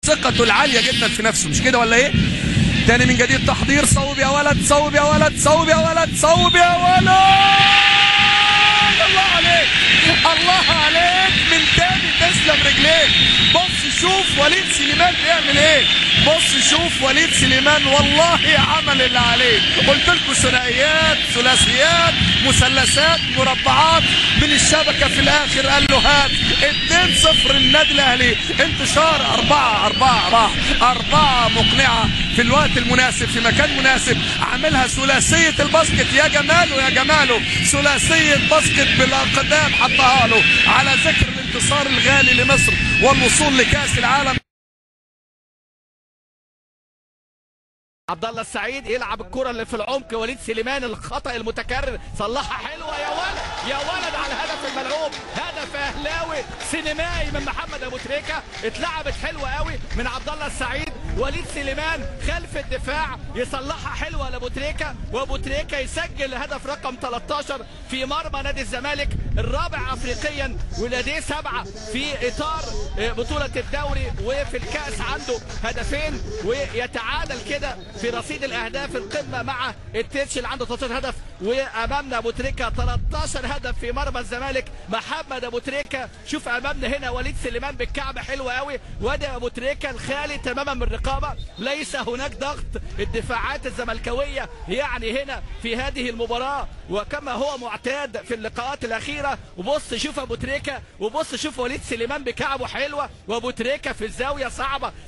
ثقته العالية جدا في نفسه، مش كده ولا ايه؟ تاني من جديد تحضير، صوب يا ولد، صوب يا ولد، صوب يا ولد، صوب يا ولد. الله عليك، الله عليك، من تاني تسلم رجليك. بص شوف وليد سليمان بيعمل ايه، بص شوف وليد سليمان والله عمل اللي عليه. قلت لكم ثنائيات، ثلاثيات، مثلثات، مربعات من الشبكة، في الاخر قال له هات 2-0 النادي الاهلي. انتشار 4 مقنعة في الوقت المناسب في مكان مناسب، عاملها ثلاثية الباسكت. يا جماله يا جماله، ثلاثية باسكت بالاقدام حطها له على ذكر الانتصار الغالي لمصر والوصول لكأس العالم. عبد الله السعيد يلعب الكرة اللي في العمق، وليد سليمان الخطأ المتكرر صلحها حلوة. يا ولد يا ولد على الهدف الملعوب، هدف اهلاوي سينمائي من محمد ابو تريكة. اتلعبت حلوة قوي من عبد الله السعيد، وليد سليمان خلف الدفاع يصلحها حلوة لابو تريكة، وابو تريكة يسجل هدف رقم 13 في مرمى نادي الزمالك، الرابع افريقيا ولديه 7 في اطار بطولة الدوري، وفي الكأس عنده هدفين، ويتعادل كده في رصيد الاهداف القمه مع التتش اللي عنده 13 هدف. وامامنا ابو تريكة 13 هدف في مرمى الزمالك. محمد ابو تريكة شوف امامنا هنا وليد سليمان بالكعب حلو قوي، وادي ابو تريكة الخالي تماما من الرقابه، ليس هناك ضغط. الدفاعات الزملكاويه يعني هنا في هذه المباراه وكما هو معتاد في اللقاءات الاخيره. وبص شوف ابو تريكة، وبص شوف وليد سليمان بكعبه حلوه، وابو تريكة في الزاويه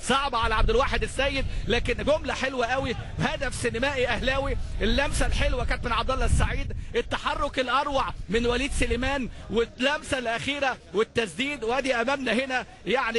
صعبه على عبد الواحد السيد، لكن جمله حلوه قوي، هدف سينمائي اهلاوي. اللمسه الحلوه كانت من عبد الله السعيد، التحرك الاروع من وليد سليمان، واللمسه الاخيره والتسديد. وادي امامنا هنا يعني